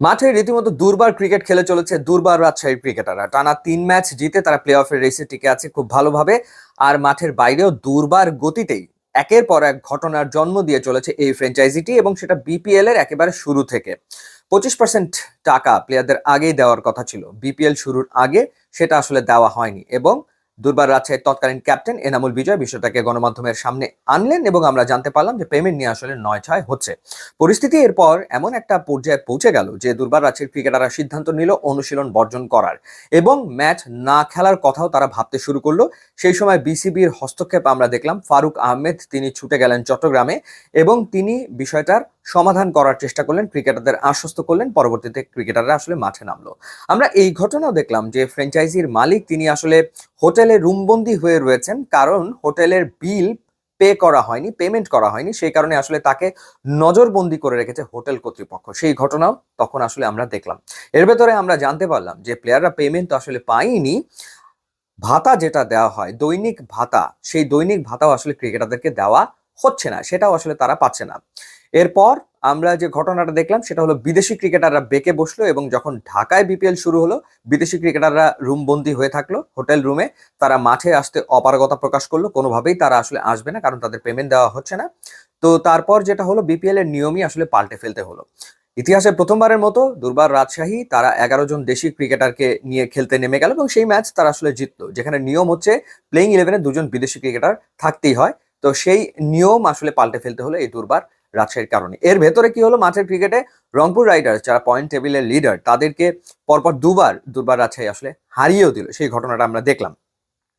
মাঠে রীতিমতো দুর্বার ক্রিকেট খেলে চলেছে দুর্বার রাজশাহীর ক্রিকেটাররা। টানা 3 ম্যাচ জিতে তারা প্লে অফের রেসে টিকে আছে খুব ভালোভাবে। আর মাঠের বাইরেও দুর্বার গতিতেই একের পর এক ঘটনার জন্ম দিয়ে চলেছে এই ফ্র্যাঞ্চাইজিটি, এবং সেটা বিপিএল এর একেবারে শুরু থেকে। 25% টাকা প্লেয়ারদের আগেই দেওয়ার কথা ছিল বিপিএল শুরুর আগে, সেটা আসলে দেওয়া হয়নি। এবং দুর্বার রাজশাহীর তৎকালীন ক্যাপ্টেন এনামুল বিজয় বিষয়টাকে গণমাধ্যমের সামনে আনলেন, এবং আমরা জানতে পারলাম যে পেমেন্ট নিয়ে আসলে নয় ছয় হচ্ছে। পরিস্থিতি এরপর এমন একটা পর্যায়ে পৌঁছে গেল যে দুর্বার রাজশাহীর ক্রিকেটাররা সিদ্ধান্ত নিল অনুশীলন বর্জন করার, এবং ম্যাচ না খেলার কথাও তারা ভাবতে শুরু করলো। সেই সময় বিসিবির হস্তক্ষেপ আমরা দেখলাম। ফারুক আহমেদ তিনি ছুটে গেলেন চট্টগ্রামে, এবং তিনি বিষয়টার সমাধান করার চেষ্টা করলেন, ক্রিকেটারদের আশ্বস্ত করলেন। পরবর্তীতে ক্রিকেটাররা আসলে মাঠে নামলো। আমরা এই ঘটনাও দেখলাম যে ফ্র্যাঞ্চাইজির মালিক তিনি আসলে হোটেলে রুমবন্দি হয়ে রয়েছেন, কারণ হোটেলের বিল পেমেন্ট করা হয়নি। সেই কারণে আসলে তাকে নজরবন্দি করে রেখেছে হোটেল কর্তৃপক্ষ। সেই ঘটনাও তখন আসলে আমরা দেখলাম। এর ভেতরে আমরা জানতে পারলাম যে প্লেয়াররা পেমেন্ট তো আসলে পায়নি, ভাতা যেটা দেওয়া হয় দৈনিক ভাতা, সেই দৈনিক ভাতাও আসলে ক্রিকেটারদেরকে দেওয়া হচ্ছে না, সেটাও আসলে তারা পাচ্ছে না। এরপর আমরা যে ঘটনাটা দেখলাম সেটা হলো বিদেশি ক্রিকেটাররা বেঁকে বসলো, এবং যখন ঢাকায় বিপিএল শুরু হলো বিদেশি ক্রিকেটাররা রুমবন্দি হয়ে থাকলো হোটেল রুমে। তারা মাঠে আসতে অপারগতা প্রকাশ করলো, কোনোভাবেই তারা আসলে আসবে না, কারণ তাদের পেমেন্ট দেওয়া হচ্ছে না। তো তারপর যেটা হলো বিপিএল এর নিয়মই আসলে পাল্টে ফেলতে হলো। ইতিহাসে প্রথমবারের মতো দুর্বার রাজশাহী তারা 11 জন দেশি ক্রিকেটারকে নিয়ে খেলতে নেমে গেল, এবং সেই ম্যাচ তারা আসলে জিতলো, যেখানে নিয়ম হচ্ছে প্লেইং 11-এ 2 জন বিদেশি ক্রিকেটার থাকতেই হয়। তো সেই নিয়ম আসলে পাল্টে ফেলতে হলো এই দুর্বার রাজশাহীর কারণে। এর ভেতরে কি হলো, মাঠের ক্রিকেটে রংপুর রাইডার্স যারা পয়েন্ট টেবিলের লিডার তাদেরকে পরপর দুবার দুর্বার রাজশাহী আসলে হারিয়েও দিল। সেই ঘটনাটা আমরা দেখলাম।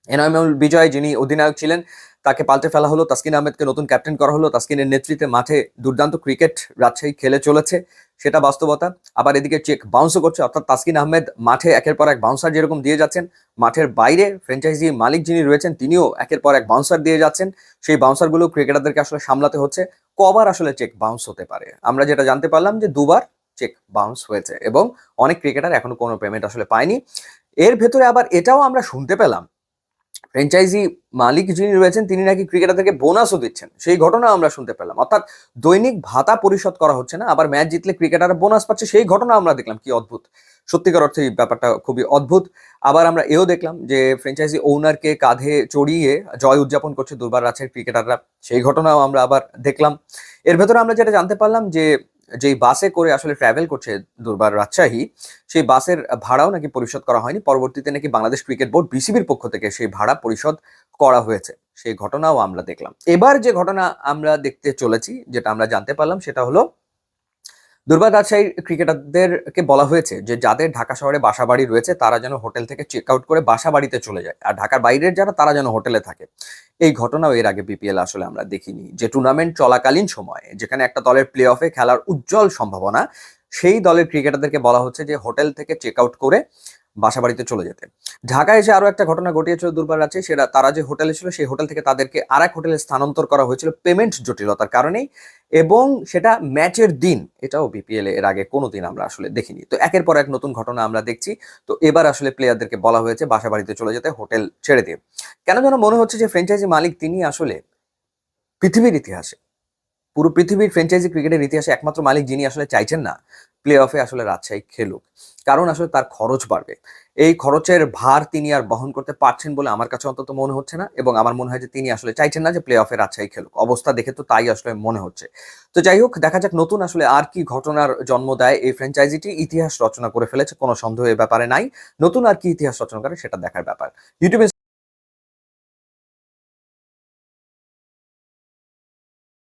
এনামুল বিজয় যিনি অধিনায়ক ছিলেন তাকে পাল্টে ফেলা হলো, তাসকিন আহমেদকে নতুন ক্যাপ্টেন করা হলো। তাসকিনের নেতৃত্বে মাঠে দুর্দান্ত ক্রিকেট রাজশাহী খেলে চলেছে, সেটা বাস্তবতা। আবার এদিকে চেক বাউন্সও করছে, অর্থাৎ তাসকিন আহমেদ মাঠে একের পর এক বাউন্সার যেরকম দিয়ে যাচ্ছেন, মাঠের বাইরে ফ্র্যাঞ্চাইজি মালিক যিনি রয়েছেন তিনিও একের পর এক বাউন্সার দিয়ে যাচ্ছেন। সেই বাউন্সারগুলো ক্রিকেটারদেরকে আসলে সামলাতে হচ্ছে। কবার আসলে চেক বাউন্স হতে পারে? আমরা যেটা জানতে পারলাম যে দুবার চেক বাউন্স হয়েছে, এবং অনেক ক্রিকেটার এখনো কোনো পেমেন্ট আসলে পায়নি। এর ভেতরে আবার এটাও আমরা শুনতে পেলাম ফ্র্যাঞ্চাইজি মালিক যিনি রয়েছেন তিনি নাকি ক্রিকেটারদেরকে বোনাসও দিচ্ছেন, সেই ঘটনা আমরা শুনতে পেলাম। অর্থাৎ দৈনিক ভাতা পরিশোধ করা হচ্ছে না, আবার ম্যাচ জিতলে ক্রিকেটাররা বোনাস পাচ্ছে, সেই ঘটনা আমরা দেখলাম। কি অদ্ভুত! সত্যিকার অর্থে এই ব্যাপারটা খুবই অদ্ভুত। আবার আমরা এও দেখলাম যে ফ্র্যাঞ্চাইজি ওনারকে কাঁধে চড়িয়ে জয় উদযাপন করছে দুর্বার রাজশাহীর ক্রিকেটাররা, সেই ঘটনাও আমরা আবার দেখলাম। এর ভেতরে আমরা যেটা জানতে পারলাম যে যেই বাসে করে আসলে ট্রাভেল করছে দুর্বার রাজশাহী, সেই বাসের ভাড়াও নাকি পরিশোধ করা হয়নি। পরবর্তীতে নাকি বাংলাদেশ ক্রিকেট বোর্ড বিসিবির পক্ষ থেকে সেই ভাড়া পরিশোধ করা হয়েছে, সেই ঘটনাও আমরা দেখলাম। এবার যে ঘটনা আমরা দেখতে চলেছি, যেটা আমরা জানতে পারলাম সেটা হলো দুর্বার রাজশাহীর ক্রিকেটারদেরকে বলা হয়েছে যে যাদের ঢাকা শহরে বাসা বাড়ি রয়েছে তারা যেন হোটেল থেকে চেক আউট করে বাসা বাড়িতে চলে যায়, আর ঢাকার বাইরের যারা তারা যেন হোটেলে থাকে। এই ঘটনাও এর আগে বিপিএল আসলে আমরা দেখিনি, যে টুর্নামেন্ট চলাকালীন সময়ে যেখানে একটা দলের প্লে অফে খেলার উজ্জ্বল সম্ভাবনা, সেই দলের ক্রিকেটারদেরকে বলা হচ্ছে যে হোটেল থেকে চেক আউট করে বাসা বাড়িতে চলে যেতে। ঢাকায় এসে আরো একটা ঘটনা ঘটিয়েছিল দুর্বার রাজ্যে, সেটা তারা যে হোটেলে ছিল সেই হোটেল থেকে তাদেরকে আর এক হোটেলে স্থানান্তর করা হয়েছিল পেমেন্ট জটিলতার কারণেই, এবং সেটা ম্যাচের দিন। এটাও বিপিএল এর আগে কোনোদিন আমরা আসলে দেখিনি। তো একের পর এক নতুন ঘটনা আমরা দেখছি। তো এবার আসলে প্লেয়ারদেরকে বলা হয়েছে বাসা বাড়িতে চলে যেতে হোটেল ছেড়ে দিয়ে। কেন যেন মনে হচ্ছে যে ফ্র্যাঞ্চাইজি মালিক তিনি আসলে পৃথিবীর ইতিহাসে, পুরো পৃথিবীর ফ্র্যাঞ্চাইজি ক্রিকেটের ইতিহাসে একমাত্র মালিক যিনি আসলে চাইছেন না প্লে অফে আসলে রাজশাহী খেলুক, কারণ আসলে তার খরচ বাড়বে। এই খরচের ভার তিনি আর বহন করতে পারছেন বলে আমার কাছে অন্তত মনে হচ্ছে না, এবং আমার মনে হয় যে তিনি আসলে চাইছেন না যে প্লে অফে রাজশাহী খেলুক। অবস্থা দেখে তো তাই আসলে মনে হচ্ছে। তো যাই হোক, দেখা যাক নতুন আসলে আর কি ঘটনার জন্ম দেয় এই ফ্র্যাঞ্চাইজিটি। ইতিহাস রচনা করে ফেলেছে, কোনো সন্দেহ এ ব্যাপারে নাই। নতুন আর কি ইতিহাস রচনা করে সেটা দেখার ব্যাপার। ইউটিউবে